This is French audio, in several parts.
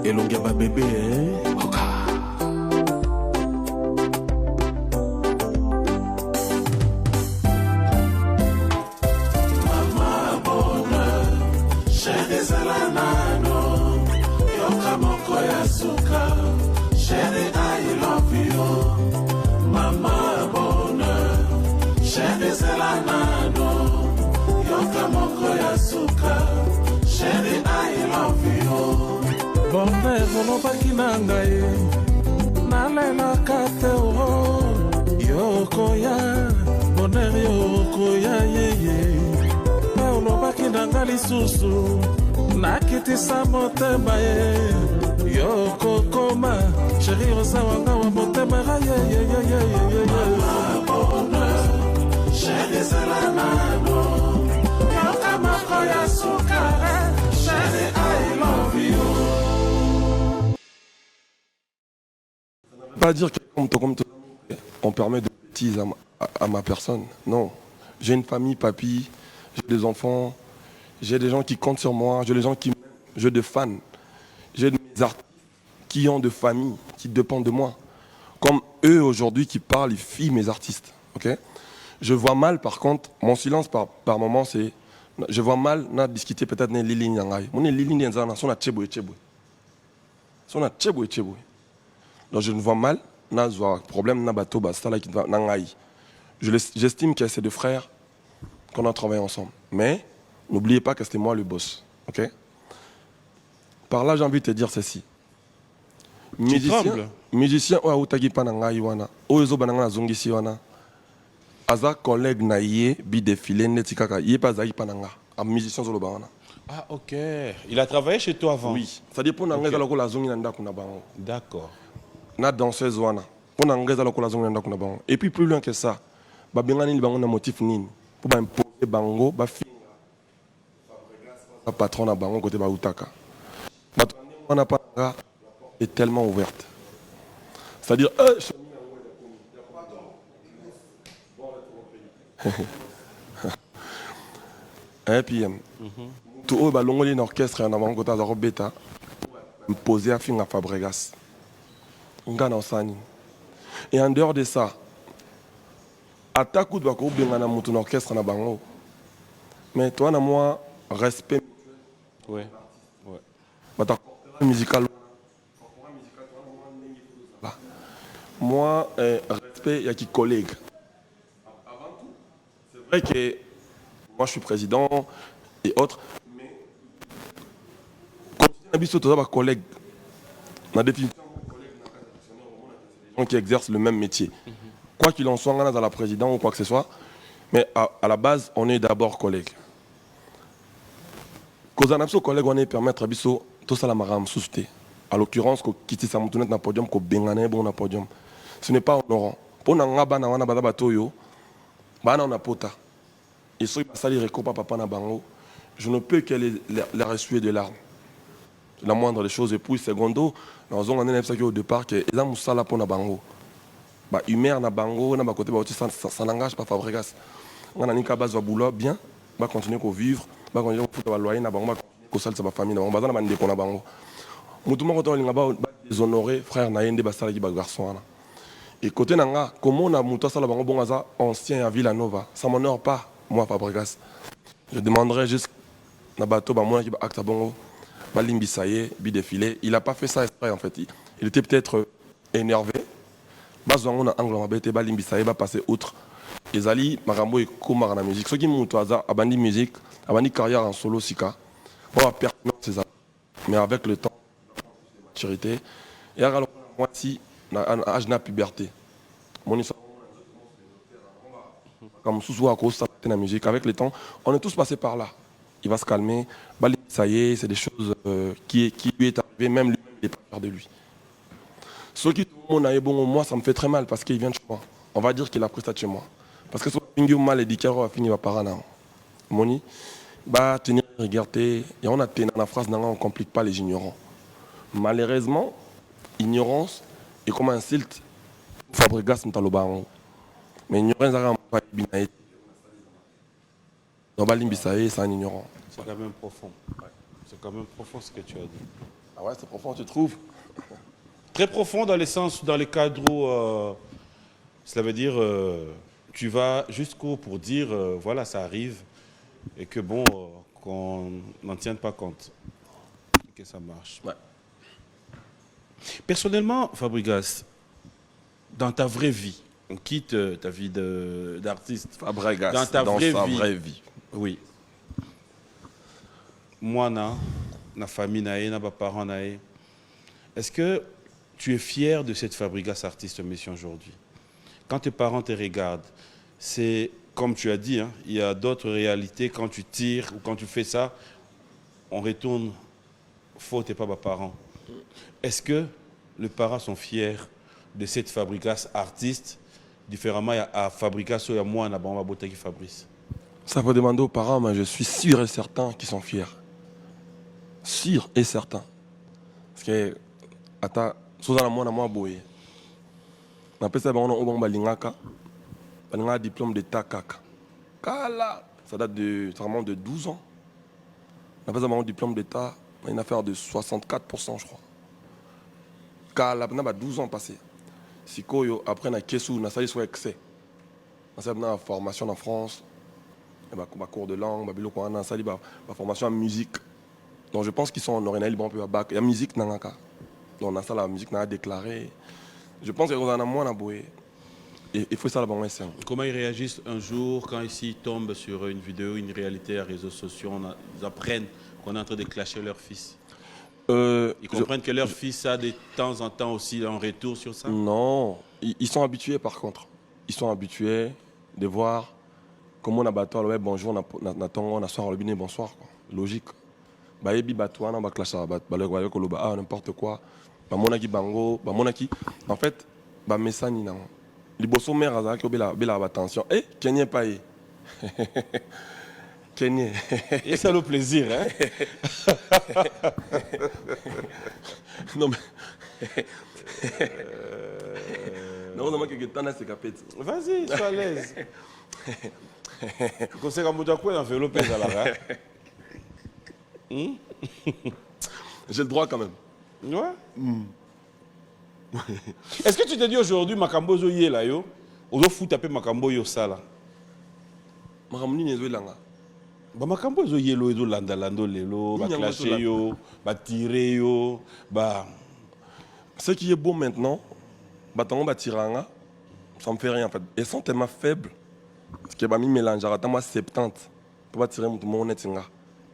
elongi ba bébé koka mama bonheur chérie Zelanano yoka moko ya suka chérie I love you mama bonheur chérie Zelanano yoka moko ya suka chérie I love you bonheur olobaki na ngai nalelaka te o yokoya bonheur yokoya yeye mpe olobaki na ngai lisusu nakitisa motema ye yokokoma sheri osawanga wa motema ga yeyeyeyeyeye bonheur sheri Zelanano yoka moko ya suka chérie I love you. Pas dire que comme on permet de bêtises à ma personne. Non. J'ai une famille, papy, j'ai des enfants, j'ai des gens qui comptent sur moi, j'ai des gens qui m'aiment, j'ai des fans, j'ai des artistes qui ont de famille, qui dépendent de moi. Comme eux aujourd'hui qui parlent, ils fient mes artistes. Okay? Je vois mal par contre, mon silence par moment c'est. Je vois mal, on a discuté peut-être de Lili Nyangai. On est Lili Nyangai, on a Tchebo et Tchebo. On a Tchebo et Tchebo. Donc je ne vois mal, on a un problème, on a bateau, j'estime que c'est deux frères qu'on a travaillé ensemble. Mais n'oubliez pas que c'était moi le boss. Ok? Par là, j'ai envie de te dire ceci. Musicien, ouais, outagi pananga wana. Oezo bananga zongisi wana. Aza collègue na yé bi défilé netikaka yé pas zaï pananga. Un musicien zolo wana. Ah ok. Il a travaillé chez toi avant. Oui. Ça dépend d'anga zaloko la zongi nanda kuna bango. D'accord. Na danseuse wana. Pour n'anga zaloko la zongi nanda kuna bango. Et puis plus loin que ça, ba bengani li bango na motif nini. Pour ba imposer bango, ba finga. Patron na bango côté ba utaka. Ba wana pananga est tellement ouverte. C'est-à-dire et puis tout haut balongoli un orchestre en avant côté de bêta poser à fin à Fabregas ngana osani et en dehors de ça attaque de bako bengana mutu na orchestre na bango mais toi na moi respect ouais ouais bata musical moi respect il y a qui collègue avant tout c'est vrai que moi je suis président et autres mais quand on a besoin de collègues la définition qui exercent le même métier quoi qu'il en soit on a dans la présidence ou quoi que ce soit mais à la base on est d'abord collègues quand on a besoin de collègues on est permettre à biso tout ça la maram souté à l'occurrence ko quitter sa moutonette na podium ko bengane bon na podium ce n'est pas honorant pour na bana wana bada batoyo bana on a pota et ceux qui sali recopa papa na bango je ne peux que les ressuyer de larmes c'est la moindre des choses et puis secondo dans on a ça au départ que eza musala pour na bango ba humeur na bango na ba côté ba ça n'engage pas Fabregas on a ni ka base va boulot bien ba continuer ko vivre ba continuer ko ba loyer na bango ba ko salsa ba famille na bango ba na ndeko na bango mutu moko to linga ba déshonorer frère na yende ba sala ki ba garçon wana et côté nanga comment on a mutu sala bango bongaza ancien à Villanova ça m'honore pas moi Fabregas je demanderais juste na bateau ba moi qui ba acte bongo ba limbisaye bi défilé il a pas fait ça exprès en fait il était peut-être énervé ba zongo na angle mabete ba limbisaye ba passer outre ezali makambo e komara na musique ceux qui mutu aza abandi musique abandi carrière en solo sika bon pertinent c'est ça mais avec le temps maturité et alors moi si na âge na puberté mon histoire comme sous à cause de la musique avec le temps on est tous passés par là il va se calmer ça y est c'est des choses qui lui est arrivé même lui il est pas fier de lui ceux qui tout le monde a bon moi ça me fait très mal parce qu'il vient de chez moi on va dire qu'il a pris ça de chez moi parce que soit il mal et dit qu'il a fini par là moni bah tenir regarder et on a tenu la phrase on complique pas les ignorants malheureusement ignorance et comme insulte Fabregas Ntalobango mais ignorance pas dans Balimbisaye c'est un ignorant c'est quand même profond ouais. C'est quand même profond ce que tu as dit. Ah ouais, c'est profond, tu trouves? Très profond dans le sens, dans les cadres où, cela veut dire, tu vas jusqu'au pour dire, voilà, ça arrive, et que bon, qu'on n'en tienne pas compte, et que ça marche. Ouais. Personnellement, Fabregas, dans ta vraie vie, on quitte ta vie d'artiste. Fabregas, Dans ta dans vraie sa vie. vraie vie. Oui. Moi, na famille, na parents, est-ce que tu es fier de cette Fabregas artiste mission aujourd'hui? Quand tes parents te regardent, c'est comme tu as dit, hein, il y a d'autres réalités. Quand tu tires ou quand tu fais ça, on retourne faute et pas mes parents. Est-ce que les parents sont fiers de cette Fabregas artiste, différemment à Fabregas ou à moi, na bamba bota qui Fabrice? Ça peut demander aux parents, mais je suis sûr et certain qu'ils sont fiers. Sûr et certain. Parce que, attends, Suzana moi, moi, boye. On appelle ça, on a balingaka. Balingaka diplôme d'état kaka. Kala, ça date de, vraiment de 12 ans. On appelle ça, on diplôme d'état, une affaire de 64%, je crois. Kala, on a 12 ans passés. Si après, on a Kessou, on a sali soit excès. On a une formation en France. Ma cours de langue, ma formation en musique. Donc je pense qu'ils sont en Orénal, bon, il y a musique nangaka. Donc on a ça, la musique n'a déclaré. Je pense qu'il y a moins d'aboué. Et il faut ça la bonne scène. Comment ils réagissent un jour quand ils tombent sur une vidéo, une réalité à réseaux sociaux, ils apprennent qu'on est en train de clasher leur fils? Ils comprennent que leur fils a de temps en temps aussi un retour sur ça? Non, ils sont habitués par contre. Ils sont habitués de voir comment on a battu, ouais, bonjour, on a soir, le bonsoir. Quoi. Logique. Bah, yebi batou, on a clash, n'importe quoi. Bah, monaki bango, bah, monaki. En fait, bah, messani nan. Liboso mère azak yo bela attention. Eh, Kenya pas y. Kenya. Et ça le plaisir, hein? Non mais. Non, non, que t'en as c'est capé. Vas-y, sois à l'aise. Comme c'est comme tu as quoi dans vélo pèse à la J'ai le droit quand même. Ouais. Est-ce que tu te dis aujourd'hui, Makambo zo yé là yo, ozo fout taper Makambo yo ça là? Makambo ni nezo langa. Ba Makambo zo yé lo ezo landa lando lelo, ba clasher yo, ba tirer yo, ba. Ce qui est beau maintenant, bah tant ba tiranga, ça me fait rien en fait. Ils sont tellement faibles. Parce que bah mi mélange, attends moi 70 pour pas tirer mon netinga.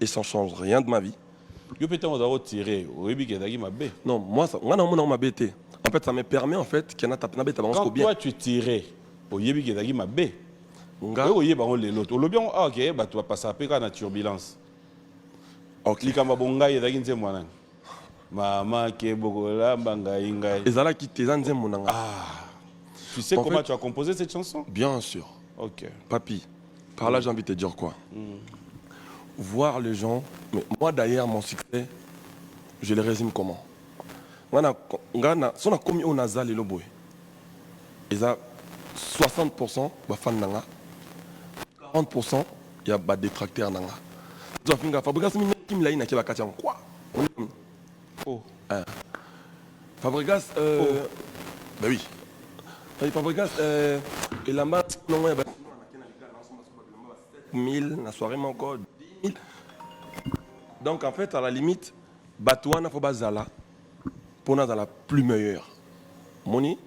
Et ça ne change rien de ma vie. Yo peut-être on doit tirer, oui que dagi ma bé. Non, moi ça, moi non ma bête. En fait, ça me permet en fait qu'il y en a tapé na bête avant quand bien. Toi tu tirais, oui que dagi ma bé. Nga. Oui ba on les l'autre. Le bien OK, bah tu vas passer après quand la turbulence. OK. Li kamba bonga ye dagi nze mwana. Mama ke bokola banga ingai. Ezala qui te zanze monanga. Ah. Tu sais en comment fait, tu as composé cette chanson? Bien sûr. OK. Papi, par là j'ai envie de te dire quoi? Voir les gens, mais moi d'ailleurs mon succès, je le résume comment? Si on a commis au Nazal et le boy, ils ont 60% de fans nanga, 40% il y a des détracteurs nanga. Tu vas faire Fabregas Kim Laïna qui va catcher en quoi? Oh. Fabregas, bah oui. Fabregas, et là-bas, non, il y a 1000, la soirée, mais encore 10 000. Donc, en fait, à la limite, Batouana, il faut bazala pour nous la plus meilleure. Moni,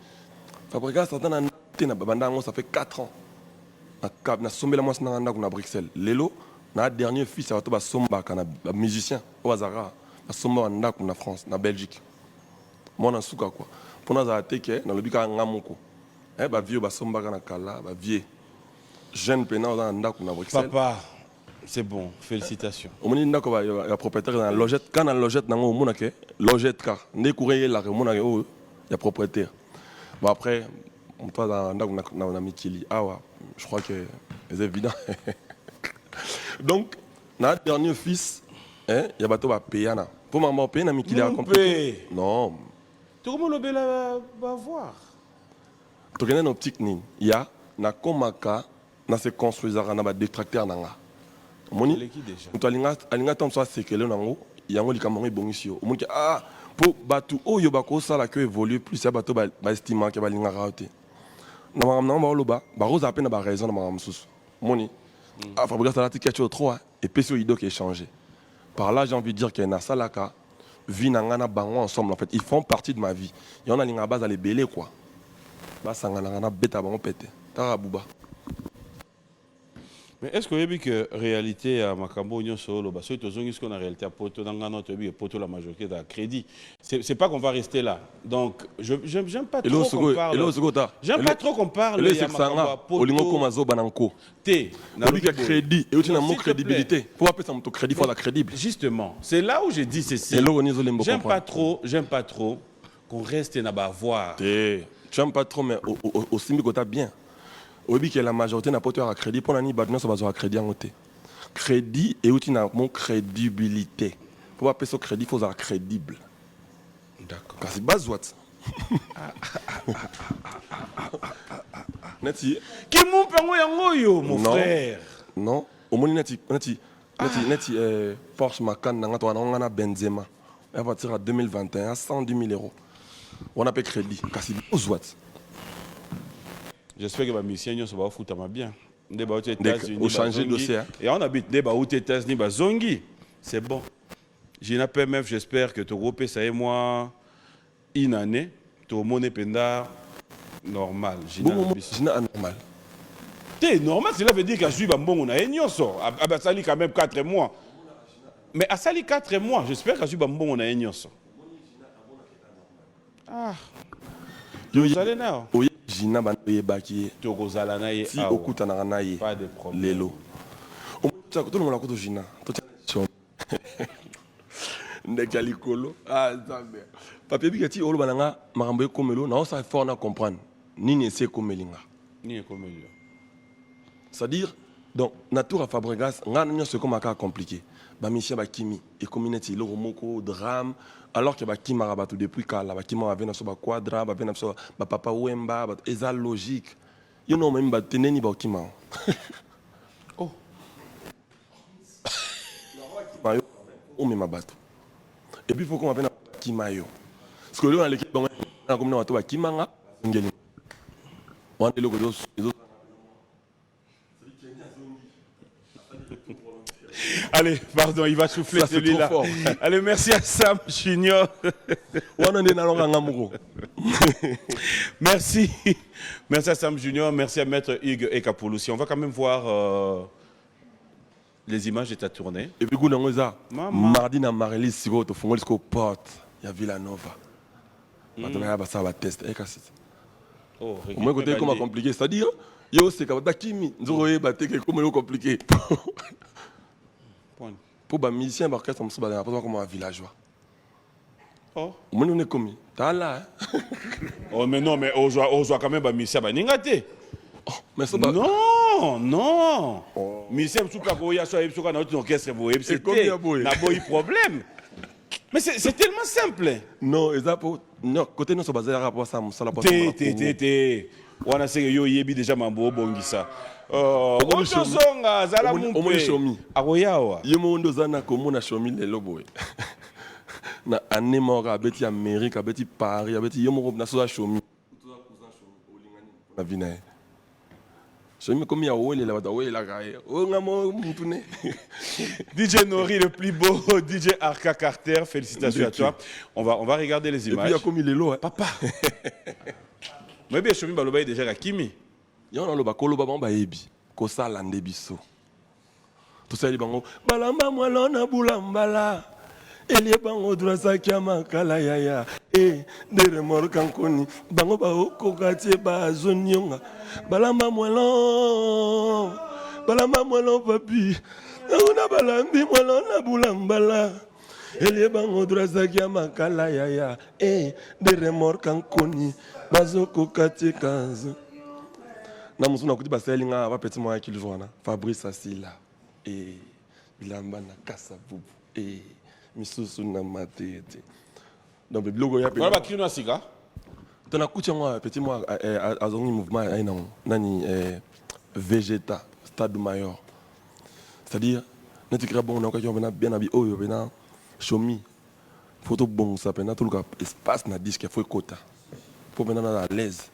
Fabregas, ça fait 4 ans. Na sombe la moisse na Bruxelles. Lelo, na dernier fils, ça va somba kana musicien au Azara, na somba na France, na Belgique. Moi na souka quoi. Pour nous attaquer dans le bika ngamoko. Eh ba vieux ba somba kana kala, ba vieux. Jeune pénal dans na Bruxelles. Papa, c'est bon, félicitations. Au moment où il y a propriétaire dans la logette, quand la logette dans le monde, logette car, ne courrier là, il y a propriétaire. Bon après, on passe dans la Mikili. Ah ouais, je crois que c'est évident. Donc, notre dernier fils, il y a bateau à payer. Pour maman payer, na Mikili a compris. Non. Tout le monde va voir. Tu connais nos petites lignes. Il y a na komaka, na se construisera na ba détracteur nanga. Moni, tu alinga tant soit séquelé nango, yango likambo ebongisi yo omoniki ah po bato oyo bakosala ke évolue plus ya bato baestima ke balingaka te na makambo nango baoloba bakozala mpe na baraison na makambo mosusu moni Fabregas alati quelque chose trop et puis sur ido qui est changé par là j'ai envie de dire que na salaka vie na ngana bango ensemble en fait ils font partie de ma vie et on a linga base à les belé quoi basangana ngana beta bango pété tara buba. Mais est-ce que vous avez que réalité à Makambo Union Solo, parce que tu as ce qu'on a réalité à Poto, dans le Poto, la majorité de crédit. C'est pas qu'on va rester là. Donc, j'aime pas trop qu'on parle. J'aime pas trop qu'on parle. Le c'est ça, Olingo Komazo Bananko. T. Nabi a crédit et tu n'as pas crédibilité. Pour appeler ça mon crédit, il faut la crédible. Justement, c'est là où j'ai dit ceci. J'aime pas trop qu'on reste là-bas voir. Tu n'aimes pas trop, mais au Simikota bien. Oui, que la majorité n'a pas de crédit. Pour l'année, il y a crédit en côté. Crédit et aussi mon crédibilité. Pour appeler ça crédit, il faut être crédible. D'accord. Parce que c'est base what. Neti. Qui m'ont permis mon frère. Non. Au moins neti Porsche Macan on a Benzema. À partir de 2021 110 000 €. On a payé crédit. Parce que c'est base what. J'espère que ma mission va foutre bien. Au changer de dossier. Et on habite des États-Unis, Zongi. C'est bon. J'ai une PMF, j'espère que tu repères ça et moi une année. Tu as monnaie pendant normal. J'ai normal. C'est normal, cela veut dire que je suis bon, on a un so. Ah ça lit quand même 4 mois. Mais à ça lit 4 mois, j'espère que je suis bon, on a un so. Ah. Vous allez là. Jina bandoye baki tokozala na ye si okuta na ye pas de problème lelo tout le monde a koto jina to tia ndekali kolo zambe papier bikati olo bananga makambo ekomelo na osa fort na comprendre nini ese komelinga ni ekomelo c'est-à-dire donc nature à Fabregas ngana nyo se comme aka compliqué ba mission ba kimi et community lo moko drame alors que bakima rabatou depuis kala bakima avait na so ba quadra ba na so ba papa wemba ba eza logique you know même ba teneni ba kima oh mayo o me mabato et puis faut qu'on appelle kima yo parce que dans l'équipe on a comme na watu ba kimanga ngeli on est le godo. Allez, pardon, il va souffler celui-là. Allez, merci à Sam Junior. Merci. Merci à Sam Junior, merci à Maître Hugues Ekapoulou. On va quand même voir les images de ta tournée. Et puis, mardi, na Marélie, si vous avez fait porte, il y a Villanova. Maintenant, ça va tester. Au moins, côté comment compliqué, c'est-à-dire, yo c'est comme Dakimi, nous avons battu comment compliqué. Pour les musiciens, orchestre, on ne pas comme un villageois. Oh. On est commis. T'as là. Oh, mais non, mais on joue quand même un musicien. Non, non. Musicien, il y a un orchestre, c'est un problème. Mais c'est tellement simple. Non, côté nous, c'est basé à rapport à ça. On a essayé de faire déjà mambo bongisa. Otosonga zala mumpe. Akoyawa. Yemo ndozana komona shomi lelo boy. Na anemora abeti Amerika, abeti Paris, abeti yemo na so shomi. Toza cousin shomi olingani na vinae. Shomi comme ya wole la wole la gaye. O ngamo mutune. DJ Nori le plus beau, DJ Arca Carter, félicitations à toi. On va regarder les images. Et puis il y a comme il est là. Papa. Mais bien Shomi baloba déjà la Kimi. Yon na loba koloba ba yebi ko sala ndebiso to sali bango balamba mwala na bulambala elie bango drasa kya makala yaya de remor kankoni bango ba okokati ba zonyonga balamba mwala papi una balambi mwala na bulambala elie bango drasa kya makala yaya de remor kankoni bazokokati kanzo na musuna kuti baseli nga ba petit moi qui le joue na Fabrice Asila et bilamba na kasa bubu et misusu na matete donc le logo ya pe ba kino asika tona kuti moi petit moi azongi mouvement ai nani Vegeta Stade Mayor c'est-à-dire neti kra bon na ko bien abi oyo bena Chomi. Photo bon, ça peut tout le espace na disque, il faut quota. Pour maintenant à l'aise.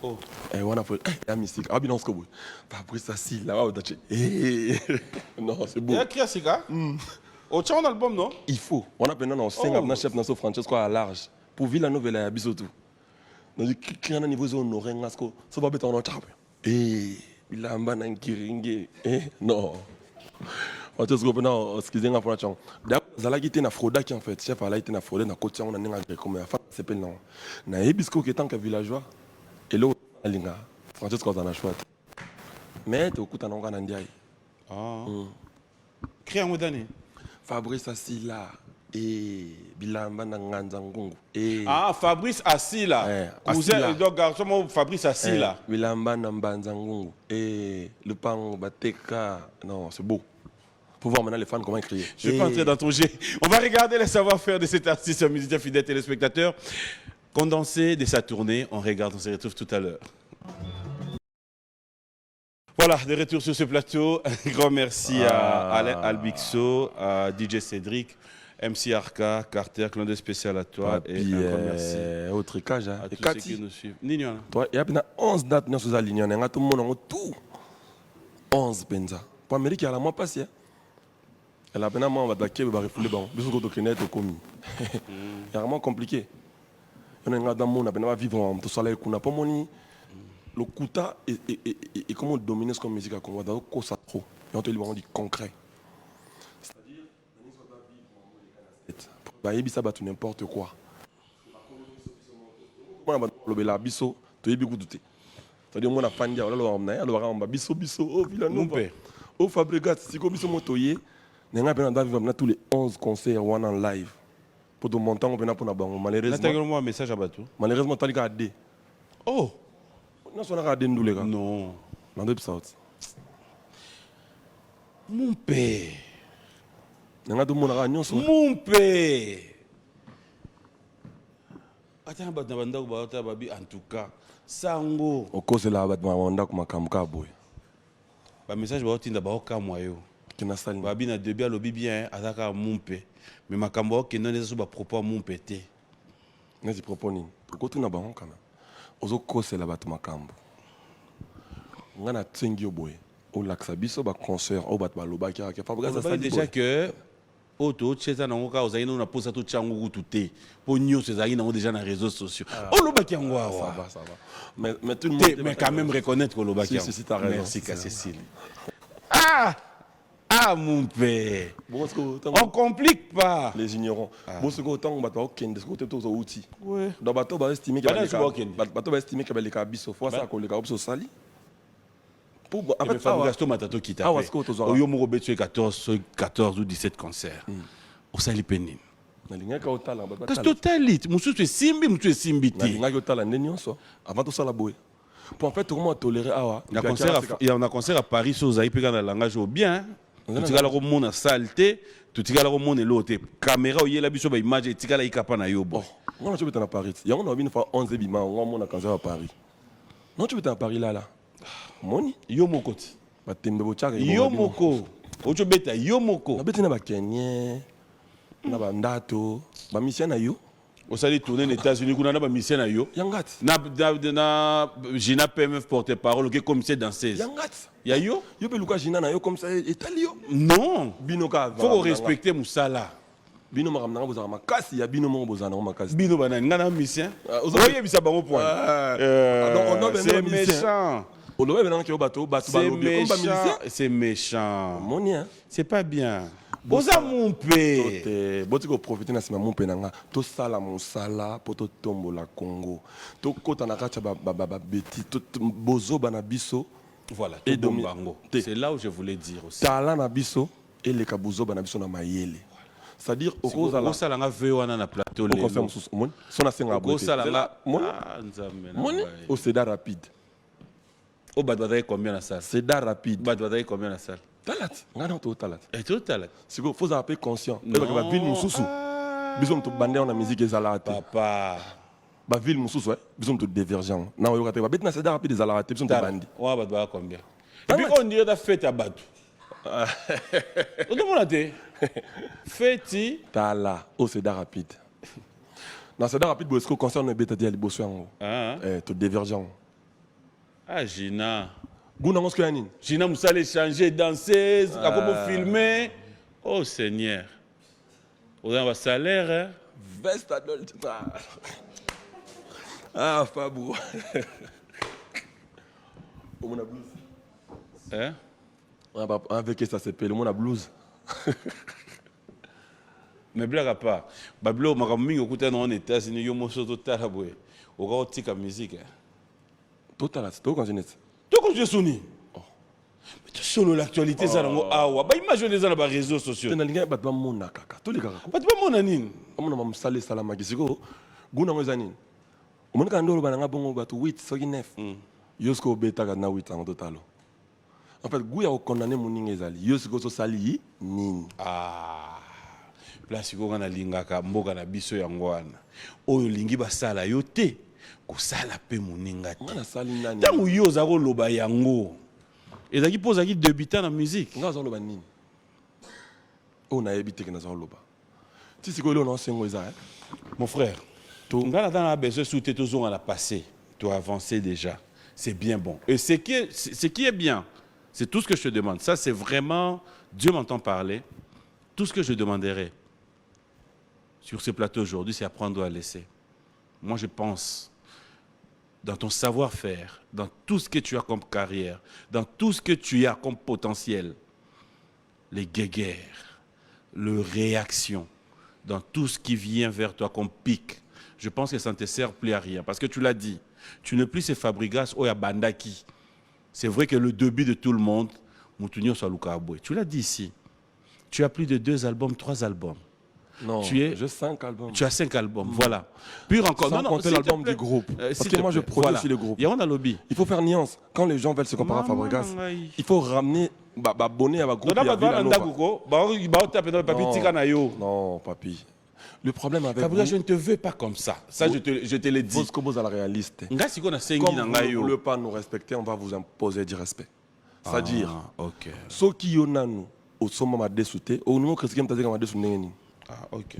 Oh. Et on a fait la mystique. Ah bien on se couvre. Fabrice assis là, non, c'est beau. Il y a qui a Sika? Au tchon album non? Il faut. On a maintenant on 5 ans chef dans ce Francesco à large. Pour vivre la nouvelle à bisotou. Donc client à niveau zone no rengasco, ça va être en table. Il a un ban kiringe. Non. Francesco maintenant excusez moi pour la chance. Zala qui était na fraude qui en fait chef a été na fraude na côté on a ninga comme fa s'appelle non. Na ebisco qui est tant que villageois. Et là alinga Francesco dans la choix. Mais tu écoutes en ngana ndiaye. Ah. Créa modani. Fabrice Asila et Bilamba Nganza Ngungu. Ah, Fabrice Asila. Cousin donc garçon Fabrice Asila. Bilamba Nganza Ngungu et le pan Bateka. Non, c'est beau. Pour voir maintenant les fans comment crier. Je vais pas entrer dans ton jet. On va regarder les savoir-faire de cet artiste musicien fidèle téléspectateur. Condensé de sa tournée, on regarde, on se retrouve tout à l'heure. Voilà, de retour sur ce plateau. Un grand merci à Alain Albixo, à DJ Cédric, MC Arca, Carter, clin d'œil spécial à toi. Et un grand merci. Autre cage. À tous ceux qui nous suivent. Nignon. Toi, il y a 11 dates dans ce ligne. Il y a tout le monde tout. 11 penza. Pour l'Amérique, il y a la mois passé. Elle a bien on va attaquer, on va refouler. Bisous qu'on te connaît, tu commis. C'est vraiment compliqué. On a un monde, on va vivre en tout soleil. On a pas mon le Kouta et comment dominer ce qu'on musique à Congo, donc ça trop. Et on te dit concret. C'est-à-dire, on va ça battre n'importe quoi. On va le la biso, tu es beaucoup douté. C'est-à-dire, on a fan dia, on a biso, oh Villanova, oh Fabregat, si comme biso motoyer, on a tous les 11 concerts one en live. Pour tout montant, on va pour nous malheureusement. Un message à Batou. Malheureusement, tu as regardé. Oh! Non, on a regardé nous les gars. Non. Dans le South. Mon père. Mon père. Attends, en tout cas, Sango. Au cause de la boy. Le message va être Kamoyo. Babi na début à l'obi bien, ataka mon père. Mais ma kambo qui non les propos mon pété. N'est-ce propos ni. Pourquoi tu n'as pas quand même? Ozo cause la bat makambo. On a tsengi boy. Au lac biso ba concert au bat baloba qui a Fabrice ça déjà que auto cheza na ngoka ozaina na posa to changu tuté. Po nyo cezarina on déjà na réseaux sociaux. Oh loba qui ngwa. Ça va. Mais tout le monde mais quand même reconnaître que loba qui. Si t'as raison. Merci Cécile. Ah mon père. Bon, on complique pas. Les ignorants. Bon, ce autant on va pas aucun de ce côté tous outils. Ouais. Dans bateau va estimer qu'il va estimer qu'il va les cabisso fois ça qu'on les cabis sali. Pour en fait Fabrice Matato qui t'a fait. Oyo mo betu 14 ou 17 concerts. Au sali penine. Na linga ka otala ba. Parce totalit, musu tu simbi, musu simbi ti. Na linga ka otala nyonso avant tout ça la boy. Pour en fait comment tolérer awa. Il y a un concert à Paris sur Zaï puis dans le langage au bien. Tu as le monde saleté, tu as le monde l'autre caméra où il y a la biso ba image tu as la ikapa na yo bon. Non tu veux à Paris. Il y a on a une fois 11 bima on monde à concert à Paris. Non tu veux à Paris là. Moni yo moko ti. Ba tembe bo chaka yo moko. Ocho beta yo moko. Na beta na ba Kenya. Na ba ndato, ba mission na yo. Osali tourner aux États-Unis kuna na ba mission na yo. Yangat. Na Gina PMF porte-parole qui commissaire danseuse. Yangat. Ya yo pe luka Gina na yo comme ça italio. Non. Bino ka. Faut respecter Moussala. Bino makamna bozala makasi ya bino mo bozana makasi. Bino bana ngana mission. Oye bisa bango point. C'est méchant. C'est méchant. C'est pas bien. Boza mon père. Botiko profiter na sima mon père nanga. To sala mosala poto tombo la Congo. To kota na kacha ba beti to bozo bana biso. Voilà, et Dombango. C'est là où je voulais dire aussi. Tala na biso et le kabuzo bana biso na mayele. C'est-à-dire au cause au salanga vewana na plateau le. Au confirme sous mon. Sona senga bote. Au salanga mon. Au Cédar rapide. Au badwadaye combien la salle? Cédar rapide. Badwadaye combien la salle? Talat. Ngana to talat. Et tout talat. C'est qu'il faut appeler conscient. Et que la ville mususu. Bisous to bander na musique ezalate. Papa. Ba ville mususu ouais. Bisous to divergent. Na yo kate ba bet na Cédar rapide ezalate bisous to bandi. Ouais badwadaye combien? Et puis on dirait da fête à Badou. On demande Feti. Tala, oh c'est rapide. Dans c'est rapide, parce que concerne le bêta de l'Ibosso, tout divergent. Ah, Gina. Gouna on se connaît. Gina Moussale changer, danser, comment filmer. Oh Seigneur. On a un salaire, hein? Veste adulte. Ah, Fabou. On a blues. Hein? Avec ça s'appelle, on a blues. Mais blague à part, Bablo, ma caméra, au côté non États-Unis, yo mosso total à boire. Au gars tika musique. Total, c'est tout quand je n'ai. Toi quand je sonne. Mais tu solo l'actualité ça dans awa. Bah imagine ça dans les réseaux sociaux. Tu n'as rien pas de mon kaka. Tous les kaka. Pas de mon anine. On m'a salé salama kisiko. Guna ngozanine. On m'a kandolo bananga bongo batu 8 soki 9. Yosko beta kana 8 en total. En fait, Gouya a condamné mon ningezali. Yosko so sali nini. Ah. Place ko kana lingaka mboka na biso yangwana. Oyo lingi basala yo te. Ko sala pe moninga te. Ngana sali nani. Tango yo za ko loba yango. Et ça qui pose qui débutant en musique. Nga za loba nini. On a habité que na za loba. Si c'est ko lo non sengo eza. Mon frère, tu as besoin de soutenir tout à la passé. Tu as avancé déjà. C'est bien bon. Et ce qui est bien, c'est tout ce que je te demande. Ça, c'est vraiment, Dieu m'entend parler. Tout ce que je demanderai sur ce plateau aujourd'hui, c'est apprendre à laisser. Moi, je pense, dans ton savoir-faire, dans tout ce que tu as comme carrière, dans tout ce que tu as comme potentiel, les guéguerres, les réactions, dans tout ce qui vient vers toi comme pic, je pense que ça ne te sert plus à rien. Parce que tu l'as dit, tu n'es plus ces Fabregas Oya Bandaki. C'est vrai que le début de tout le monde, Moutounio Saluka Aboué. Tu l'as dit ici. Tu as plus de 2 albums, 3 albums. Non, j'ai 5 albums. Tu as 5 albums, voilà. Puis encore, sans compter l'album du groupe. Parce que moi, je produis aussi le groupe. Il y a un lobby. Il faut faire nuance. Quand les gens veulent se comparer à Fabregas, il faut ramener, abonner à ma groupe. Non, papi. Le problème avec Fabregas, je ne te veux pas comme ça. Ça, je te l'ai dit. Comme vous à la réaliste. Comme vous ne voulez pas nous respecter, on va vous imposer du respect. C'est-à-dire, ceux qui ont nous, au sommet m'a dessouté, au nom chrétien m'a dessouté. Ah, ok.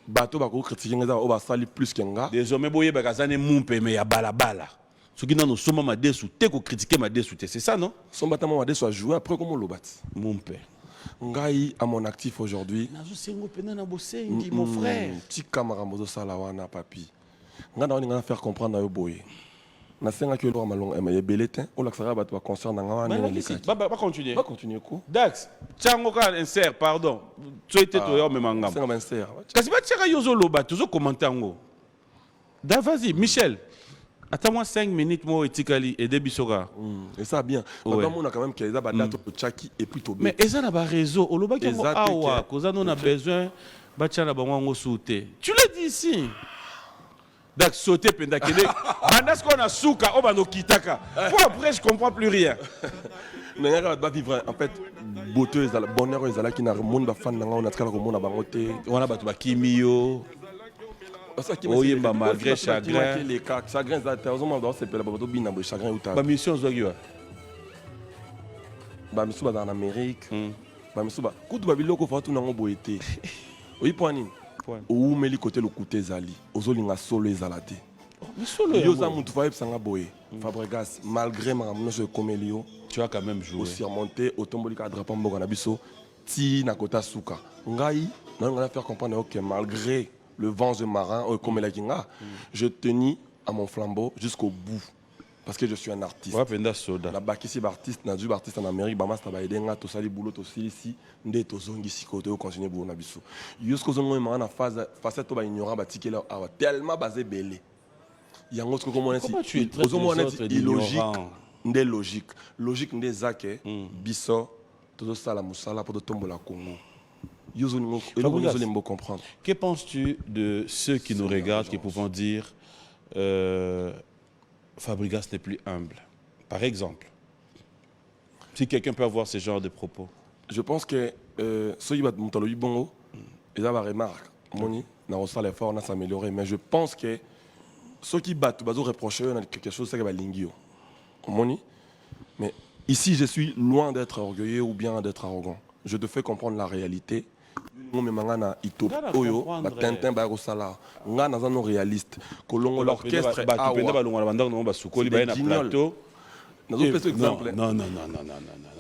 Bateau bako critiquer nga o ba sali plus kenga. Désormais boye bakazane mumpe mais ya balabala. Ce qui non sommet m'a dessouté ko critiquer m'a dessouté, c'est ça non? Son bâtiment m'a dessouté jouer après comment le bat. Mumpe. Ngai à mon actif aujourd'hui. Nazo sengo pena na bosengi mon frère. Petit camarade mozo sala wana papi. Nga na on faire comprendre yo boye. Na senga que lo malong e beletin o la sara ba to concerne nga wana le cas. Ba continuer. Ba continuer ko. Dax, tiango ka insert pardon. Tu étais to yo memanga. Senga insert. Kasi ba tira yo zo loba to zo commenter ngo. Da vas-y Michel. Attends-moi 5 minutes moi etikali et debisoga. Et ça bien. Maintenant on a quand même qu'il y a ba date to Chaki et puis to. Mais eza na ba réseau o loba ki ngo awa koza non a besoin ba tira ba ngo souté. Tu l'as dit ici. Donc sauter pendant que pendant ce qu'on a souka on va nous kitaka. Pour après je comprends plus rien. Mais on va vivre en fait beauté ezala bonheur ezala qui na monde ba fan nga on a tkala ko mona bango te. On a batu ba kimio. Oui, malgré chagrin. Les cas chagrin za tellement dans c'est pela bato bina bo chagrin uta. Ba mission zogiwa. Ba mission dans Amérique. Ba mission ba kutu ba biloko fa tu na ngo boité. Oui point nini. Ou meli côté le côté zali ozolinga solo ezalate yo za mutu fa epsanga boye Fabregas malgré ma je komelio tu as quand même joué au surmonter au tomboli cadre pa mboka na biso ti na kota suka ngai na ngana faire comprendre que malgré le vent de marin au komela kinga je tenais à mon flambeau jusqu'au bout parce que je suis un artiste. La bakisi artiste na du artiste en Amérique ba master ba edenga to sali boulot to ici ndé to zongi sikote au continuer boulot na biso. Yusko zongo ma na phase facette to ba ignorant ba tikela awa tellement basé belé. Yango ce que comment tu es très illogique ndé logique ndé zake biso to sala musala pour tombola Congo. Yuzo ngo comprendre. Que penses-tu de ceux qui nous regardent qui pouvons dire Fabregas n'est plus humble. Par exemple, si quelqu'un peut avoir ce genre de propos. Je pense que ceux qui battent mon talent bon, ils ont une remarque. Moni, n'a pas l'effort, on a s'améliorer. Mais je pense que ceux qui battent, ils reprochent quelque chose, c'est que lingio. Moni, mais Ici, je suis loin d'être orgueilleux ou bien d'être arrogant. Je te fais comprendre la réalité. Réaliste. L'orchestre est non,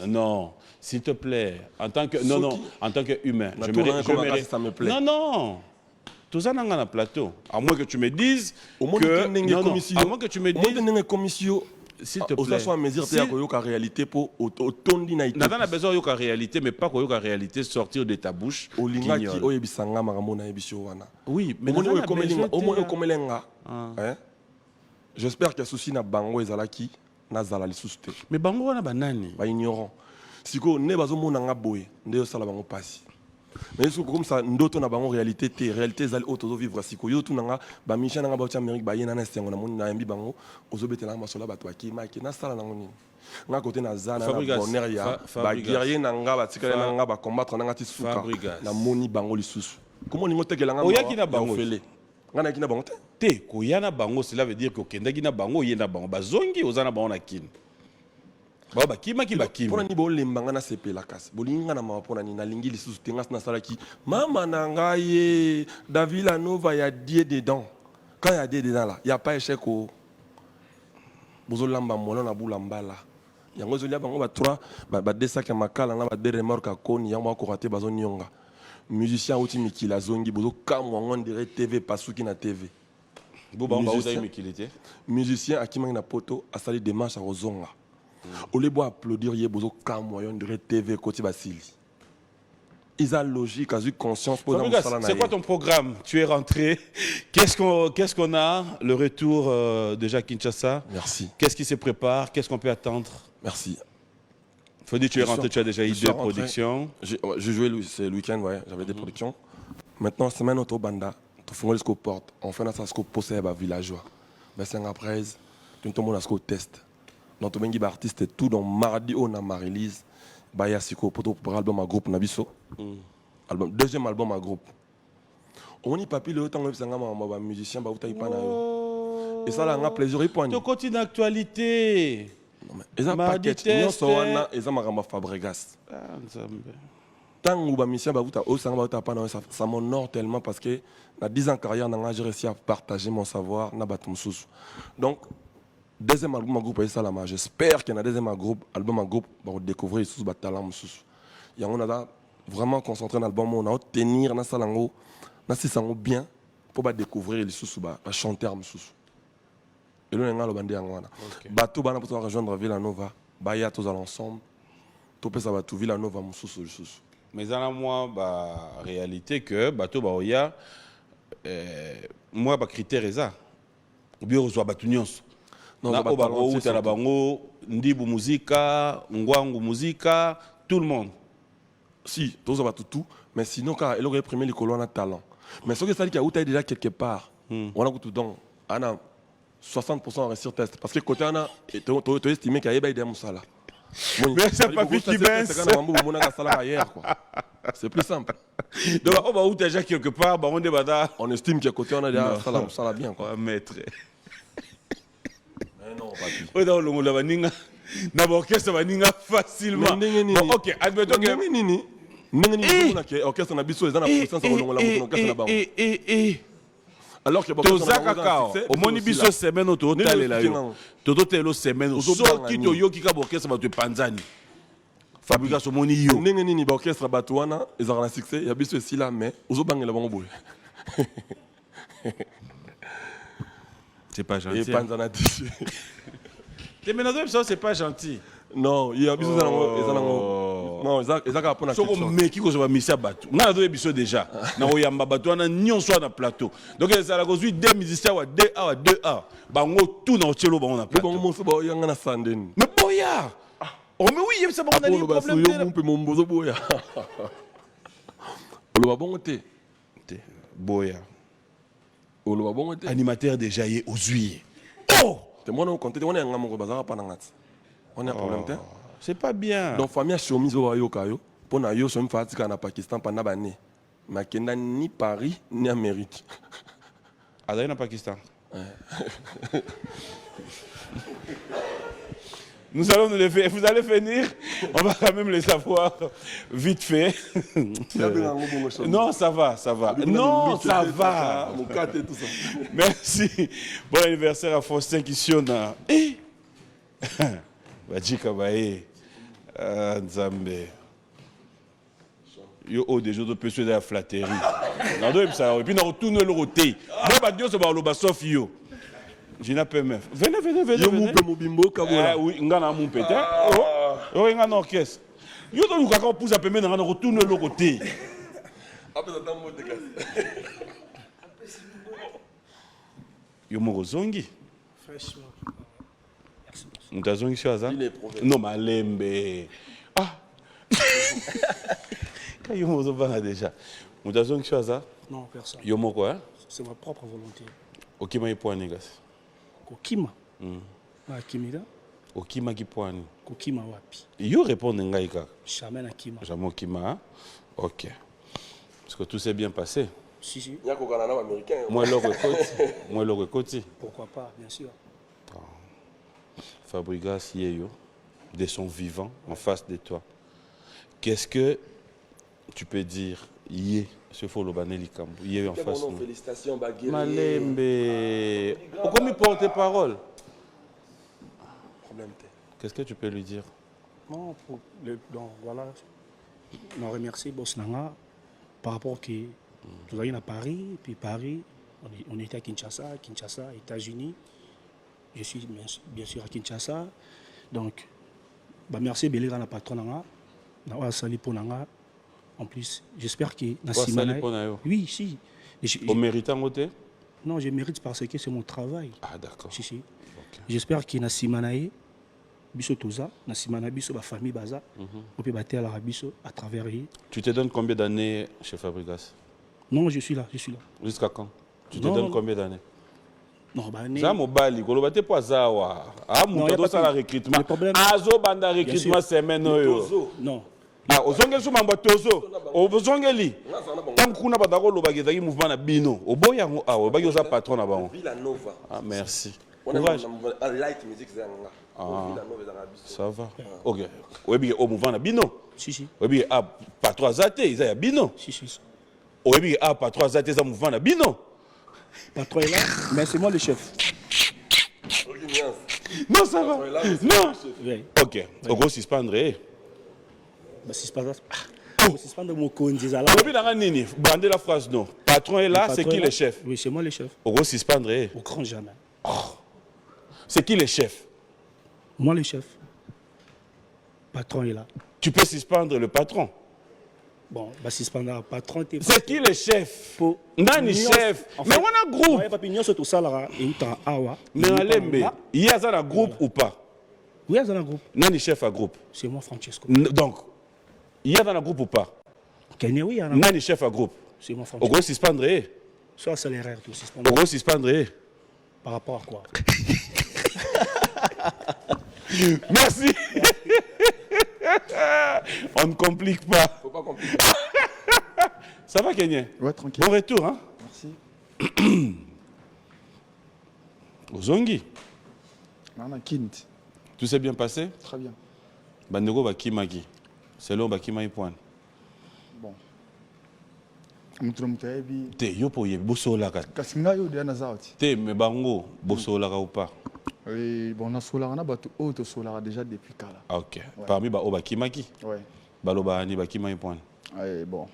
non, s'il te plaît, en tant que humain, non, non, tout ça dans un plateau. À moins que tu me dises à moins que tu me dises, s'il te plaît, réalité pour on a besoin de réalité, mais pas de réalité sortir de ta bouche. Oui, mais j'espère que souci na bango ezalaki na zala lisusu te. Mais bango wana banani ba ignorant. Siko ne bazomona nga boye nde sala bango pasi. Mais siko comme ça ndoto na bango réalité te, réalité ezali auto vivre siko yo tu nanga ba mission nanga ba tia Amérique ba yena na sengo na moni na yambi bango ozobetela masola bato akima ki na sala nango nini. Nga côté na zana na bonheur ya ba guerrier nanga ba tikala nanga ba combattre nanga ti suka na moni bango lisusu. Comment ningo tekela nga oyaki na bango fele. Nga na kina bango te. Te koyana bango cela veut dire que kendaki na bango yena bango bazongi ozana bango na kin. Ba bakima ki bakima. Pona ni bo lembanga na sepela kasi. Bolinga na ma pona ni na lingi lisusu tenga na sala ki. Mama na ngaye David Lanova ya die dedans. Quand il y a des dedans là, il y a pas échec au bozolamba mona na bulambala. Yango zolia bango ba 3 ba desaka makala na ba de remorque koni yango ko raté bazonyonga. Musicien outi mikila zongi bozo kamwa ngondire TV pasuki na TV. Musicien à qui m'a poto a sali démarche à Rozonga. Au lieu d'applaudir yebozo kamwa yondire TV côté Basili. Ils ont logique, ils ont conscience pour dans c'est quoi ton programme? Tu es rentré. Qu'est-ce qu'on a? Le retour de Jacques Kinshasa. Merci. Qu'est-ce qui se prépare? Qu'est-ce qu'on peut attendre? Merci. Faut dire que tu es rentré, tu as déjà eu 2 productions. J'ai joué le week-end, ouais, j'avais des productions. Maintenant, semaine auto banda, tu fais ce qu'on porte. On fait ça ce qu'on possède à villageois. Mais c'est après, tout le monde a ce qu'on teste. Notre bengi artiste est tout dans mardi on a ma release. Baya siko pour album à groupe Nabiso. Album deuxième album à groupe. On y papi le temps que ça nga musicien ba uta ipana yo. Et ça là nga plaisir ipani. To continue d'actualité. Ils ont paquet nyonso wana ils ont maramba Fabregas. Tant que ba musicien ba uta o sanga ba uta pana ça m'honore tellement parce que na 10 ans de carrière j'ai réussi à partager mon savoir na batum susu. Donc deuxième album à groupe j'espère qu'il y a un deuxième album à groupe pour découvrir sous talent sous. Et on a vraiment concentré dans l'album on a tenir dans salango na si sango bien pour découvrir les sous chanter sous. Et là on a le bandé ngwana. Bato bana pour rejoindre Villanova, baya tous ensemble. Tout peut ça va tout Villanova sous. Mais en moi réalité que bato ba oya moi ba critère ça. Ou bien reçoit bato nyonso. Non, na bango ndibu muzika, ngwangu muzika, tout le monde. Si, tous ça va tout, mais sinon quand il aurait primé les colonnes à talent. Mais ce que ça dit qu'il y a déjà quelque part. On a tout donc on a 60% réussir test parce que côté on a tu estimé qu'il y a des moussala. Mais c'est pas qui baisse. C'est plus simple. Donc on va où déjà quelque part, on débat. On estime qu'à côté on a déjà ça bien quoi. Maître. Non, papi. Oui, dans le baninga, na orchestre baninga facilement. Ok, admettons que orchestre na biso ezana puissance au longo la orchestre na bango. Alors que Tozaka au moni biso semaine au total là yo. Toto telo semaine so ki to yo ki ka orchestre ba to panzani. Fabrication moni yo. Ndenge nini ba orchestre bato wana ezaka na succès ya biso esila mais ozobangela bango boye. C'est pas gentil. Et panzana tissu. T'es maintenant ça c'est pas gentil. Non, il y a biso non, ezaka pour na question. Soko meki ko ba misia bato. Na do biso déjà. Na oyamba bato wana nyonso na plateau. Donc ça la cause 2 musiciens wa 2A. Bango tout na chelo bango na plateau. Bango monso ba yanga na sandeni. Mais boya. Oh mais oui, ça bango na ni problème. Yo mpe mombozo boya. Oloba bongo te. Boya. Animateur déjà y est aux huiles. Oh! On a problème. C'est pas bien. Donc, famille a chemise au Yokayo. Pour na yo, chemise fatika na Pakistan pendant l'année. Mais qu'il n'a ni Paris ni Amérique. Adai na Pakistan. Nous allons nous les faire. Vous allez venir. On va quand même les savoir vite fait. Non, ça va, ça va. Non, ça va. Merci. Bon anniversaire à Faustin Kisiona. Eh Bajika Baye. Nzambe. Yo au déjà de personnes de la flatterie. Et puis on retourne le roté. Moi badio se ba lo basof yo. Je n'ai pas meuf. Venez. Yo moupe mobimbo kabola. Oui, ngana mon pété. Oh, ngana orchestre. Yo to luka ko pouza pembe ngana retourne le roté. Yo mo zongi. Fraîchement. Mutazongi sio ça? Non, malembe. Ah. Yo mo zobanga déjà. Mutazongi sio ça? Non, personne. Yo mo quoi? C'est ma propre volonté. Okima ipwani gas. Kokima. Kimida. Okima kipwani. Kokima wapi. Yo répondre ngai kaka. Jamais na kima. Jamais okima. OK. Parce que tout s'est bien passé. Si. Yako Canada américain. Moi le recoti. Pourquoi pas, bien sûr. Fabregas Yeyo, de son vivant en face de toi. Qu'est-ce que tu peux dire Yé, ce faut le banner Kambu. Yé en face de nous. Félicitations Baguette. Malembe. Pourquoi me porter parole? Problème. Qu'est-ce que tu peux lui dire? Non, donc voilà. On remercie Bosnanga par rapport que nous allons à Paris, puis Paris, on était à Kinshasa, États-Unis. Je suis bien sûr à Kinshasa. Donc, bah merci Béléra la patronne. En plus, j'espère que oui, si. Au méritant côté? Non, je mérite parce que c'est mon travail. Ah d'accord. Si. Okay. J'espère que Nassimanae, biso toza, Nassimanae biso ba famille baza, on peut battre la biso à travers. Tu te donnes combien d'années chez Fabregas? Non, je suis là. Jusqu'à quand? Tu te donnes combien d'années? Non, bah ça mobali ko lobate po zawa. Ah mon to ça la recrutement. Azo banda recrutement semaine yo. Non. Ah ozongeli so mamba tozo. Ozongeli. Tam kuna badako lobaki zaki mouvement na bino. Oboya ngo ah obaki oza patron na bango. Villanova. Ah merci. Courage. Light music zanga. Ça va. OK. Oyebi au mouvement na bino. Si. Oyebi ah patron azate iza ya bino. Si. Oyebi ah patron azate za mouvement na bino. Patron est là, mais c'est moi le chef. Non, ça va. Non. Oui. OK. On va suspendre. Bah, suspendre mon conduisant là. Bandez la phrase non. Patron est là, c'est qui le chef? Oui, c'est moi le chef. On va suspendre. Au grand jamais. C'est qui le chef? Moi le chef. Patron est là. Tu peux suspendre le patron. Bon, bah suspendre le patron. C'est qui le chef? Nani chef? Mais on a groupe. Mais Malembe, il y a un groupe ou pas? Oui, il y a un groupe. Nani chef à groupe? C'est moi Francesco. Donc, il y a un groupe ou pas? Oui, Nani chef à groupe? C'est moi Francesco. On va suspendre. Soit salaire, tout suspendre. On va suspendre. Par rapport à quoi? Merci. On ne complique pas. Faut pas compliquer. Ça va, Kenyan? Ouais, tranquille. Bon retour, hein? Merci. Ozongi. Nana Kint. Tout s'est bien passé? Très bien. Bandego Bakimaki. Selon Bakima Ipoine. Bon. Mutremutebi. Te yopo ye bosola ka. Kasinga yo de na zauti. Te me bango bosola ka ou pas? Oui, bon na sola na batu auto sola déjà depuis kala. Ah, OK. Ouais. Parmi ba Bakimaki. Ouais. Baloba ni Bakima Ipoine. Ouais, bon.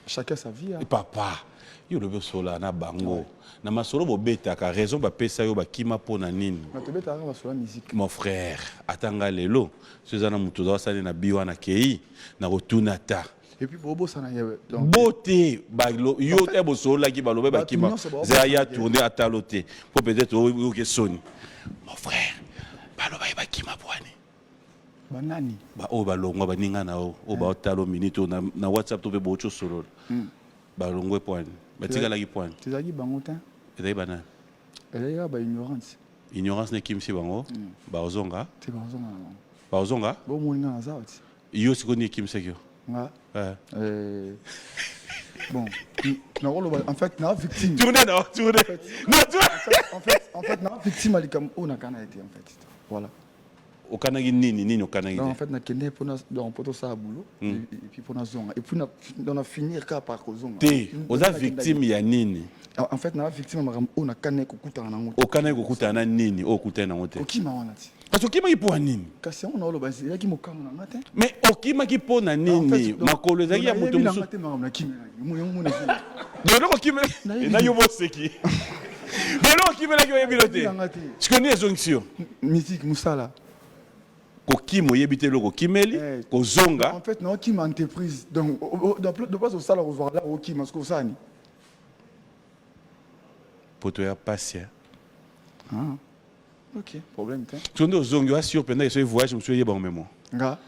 Chacun sa vie. Hein. Et papa, yo le bosola na bango. Ouais. Na masolo bo beta ka raison ba pesa yo Bakima pona nini. Na to beta ka sola musique. Mon frère, atanga lelo. Suzana mutu do sali na biwa na kei na rotunata. Et puis bobo ça na yewe. Beauté baglo yo te bosola ki balobe Bakima. Zaya tourner à taloté. Pour peut-être o ke soni. Mon frère, baloba Bakima poani. Banani. Ba o balongwa baninga na o ba talo minute na WhatsApp to be bocho solo. Balongwe poani. Batika la ki poani. Tezaki bango ta. Ezai bana. Ezai ba ignorance. Ignorance ne kimsi bango. Ba ozonga. Te ba ozonga. Ba ozonga? Bo moninga na zauti. Yo sikoni kimsekyo. Nga. Bon, en fait, na victime. Tournez. Non, tournez. En fait, na victime alikam on a kana été en fait. Voilà. Okanagi nini okanagi. En fait, na kende pour ça boulot et puis pour na zonga et puis on a finir ka par kozonga. Té, oza victime ya nini? En fait, na victime maram on a kané ko kutana nango. Okanagi ko kutana nini? O kutana nango te. Okima wana ti. Parce que okima ki po nini? Kasi on a lo basi ya ki mokanga na ngate. Mais okima ki po na nini? Makolo ezaki ya moto musu. Ngate maram na kimi. Mo na ki. Dolo okima na yo boseki. Dolo okima na ki oyebilote. Tu connais les onctions? Mythique Moussala. Kokimo yebite loko kimeli, kozonga. En fait, non, qui m'a entreprise. Donc, de pas au salaire, on va là, qui m'a scossani. Poto ya patient. Ah, ok, problème, t'es. Tu connais ozonga sur pendant ce voyage, je me suis dit bon mémoire. Nga.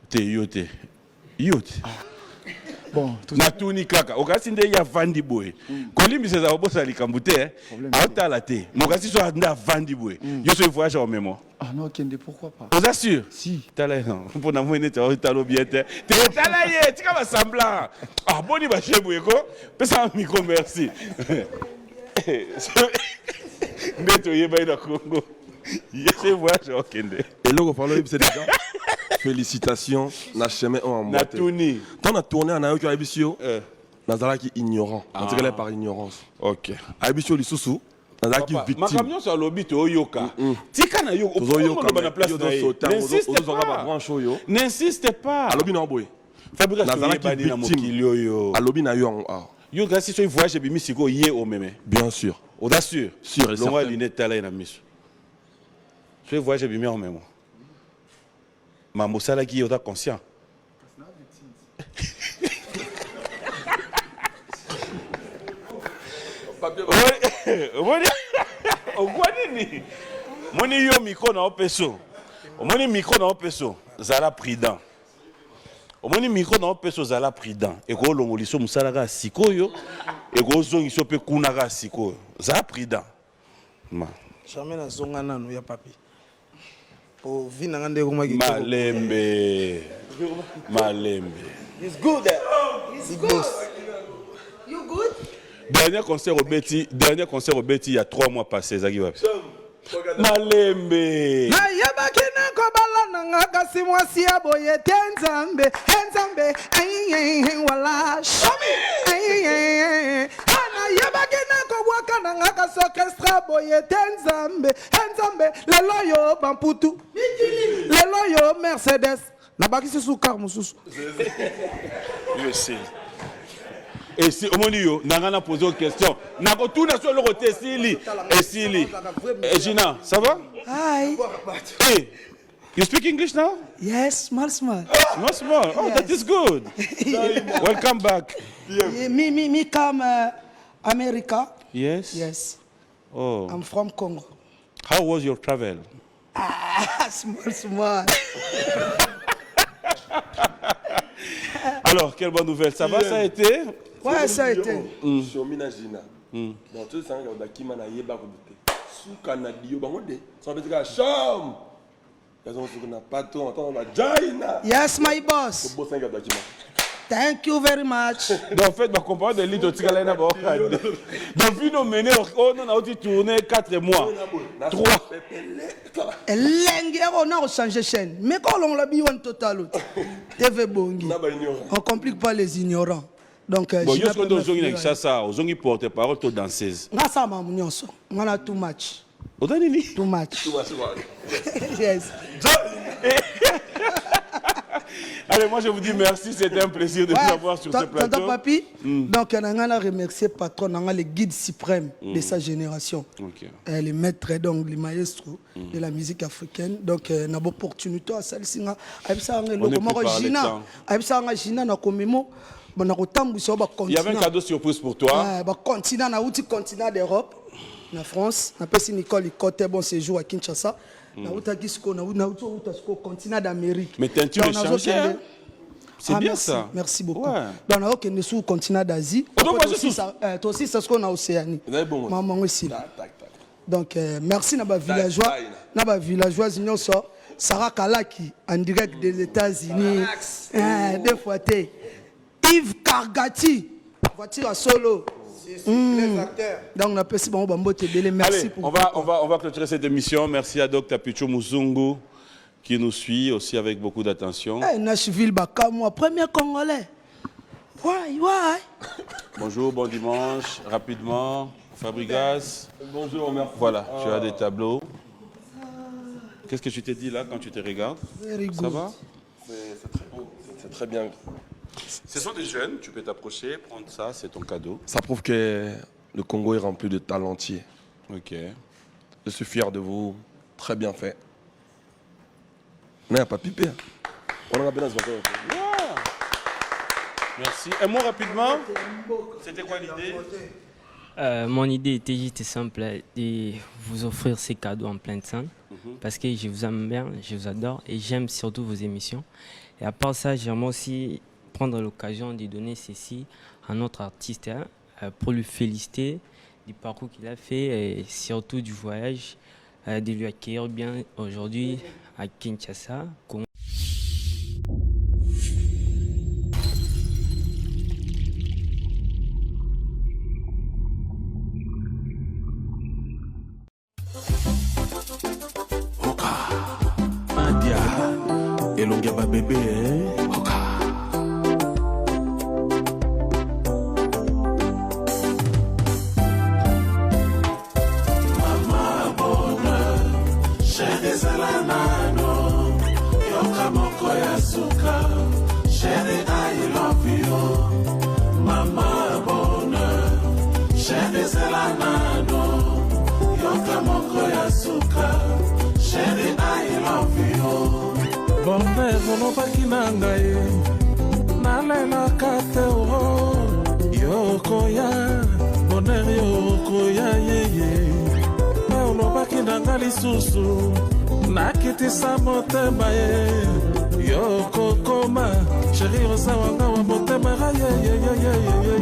Te yote. Yote. Bon, tout na tuni kaka okasi nde ya vandi boy kolimbisa za obosa likambute aotala te mokasi so nda vandi boy yo so voyage en mémoire. Ah non, Kende, pourquoi pas? Vous assure? Si. Tala non pour na moine te otalo bien te tala ye tika ba semblant ah boni ba chebu eko pesa micro merci mbeto yeba ina Congo yese voyage au Kende et là on parle c'est déjà félicitations na chemin en na tuni tant na tourné en ayo abisio nazala qui ignorant en tout cas par ignorance. OK abisio lisusu nazala qui victime makamyo sa lobi to yoka tika na yo ozoyoka na place na ye n'insiste pas alobi na boy nazala qui victime alobi na yo yo grâce so voyage bimi siko ye o meme bien sûr audacieux sûr et certain lunette tala na miso so voyage bimi en meme ma mosala qui est conscient. Moni yo miko na opeso. Omoni miko na opeso zala prudent. Omoni miko na opeso zala prudent. E ko longoliso musala ka sikoyo e ko zongiso pe kuna ka sikoyo. Zala prudent. Ma. Jamais na zonga nanu ya papi. Oh, Malembe. It's good. It's good. You good? Dernier concert au Betty il y a 3 mois passés. Malembe. Na yabaki na kobala nanga kasi mwasi aboye tenzambe wala shomi ana yabaki na kobwaka nanga kasi orchestra boye tenzambe lelo yo bamputu lelo yo Mercedes na bakisi sukar mususu Je sais. Et si au moment n'a pas posé une question, n'a pas tout sur le côté Sili et Sili. Et Gina, ça va? Hi. Hey, you speak English now? Yes, small. No small. Oh, that is good. Welcome back. Me come America. Yes. Yes. Oh. I'm from Congo. How was your travel? Small. Alors, quelle bonne nouvelle. Ça va, ça a été? Ouais, ça a été. Shomina Gina. Dans tout ça, on a Kimana Yeba Koubite. Soukana Dio Bangode. Ça veut dire Chom. Ils ont pas tout entendre la Jaina. Yes, my boss. Thank you very much. Donc, en fait, ma compagne de l'île de Tigalena, donc, vu nos menés, on a tourné 4 mois. 3. On a changé de chaîne. Mais quand on l'a mis en total, TV Bongi. On ne complique pas les ignorants. Donc, bon, je suis ça, aux gens porte-parole, aux danseuses. On a too much. Too much. Yes. Allez, moi je vous dis merci, c'était un plaisir de vous avoir sur ce plateau. Tonton Papi, donc on a remercié patron, on a le guide suprême de sa génération. Okay. Les maîtres, donc les maestros de la musique africaine. Donc on a l'opportunité à ça. Il y avait un cadeau surprise pour toi. Continent d'Europe, la France. On appelle Nicole Côté bon séjour à Kinshasa. Continent d'Amérique. Mais teinture est changée. C'est bien merci, ça. Merci beaucoup. Donc, on est sur le continent d'Asie. Toi aussi, c'est ce qu'on a Océanie. Maman aussi. Donc, merci à nos villageois. Nos villageois, Sarah Kalaki, en direct des États-Unis. Deux fois, Yves Kargati, voiture à solo. Donc on a passé merci. Allez, on va clôturer cette émission. Merci à Dr Picho Muzungu qui nous suit aussi avec beaucoup d'attention. Hey, Nashville Bakamwa, premier Congolais. Why? Bonjour, bon dimanche. Rapidement, Fabregas. Bonjour, merci. Voilà, tu as des tableaux. Qu'est-ce que tu t'es dit là quand tu te regardes? Ça va? C'est très beau, c'est très bien. Ce sont des jeunes, tu peux t'approcher, prendre ça, c'est ton cadeau. Ça prouve que le Congo est rempli de talentiers. Ok. Je suis fier de vous, très bien fait. On n'a pas pipé. On a bien. Merci. Un mot rapidement. C'était quoi l'idée? Mon idée était juste simple, de vous offrir ces cadeaux en pleine scène, parce que je vous aime bien, je vous adore et j'aime surtout vos émissions. Et à part ça, j'aimerais aussi prendre l'occasion de donner ceci à notre artiste pour lui féliciter du parcours qu'il a fait et surtout du voyage, de lui accueillir bien aujourd'hui à Kinshasa. Elongia ba bébé, Mama bonheur, chérie Zelanano, yoka moko ya suka, chérie I love you. Mama bonheur, chérie Zelanano, yoka moko ya suka, chérie I love you. Bonheur olobaki na ngai nalelaka te o yokoya bonheur yokoya yeye olobaki na ngai lisusu nakitisa motema ye yokokoma sheri osawanga wa motema yeyeyeyeye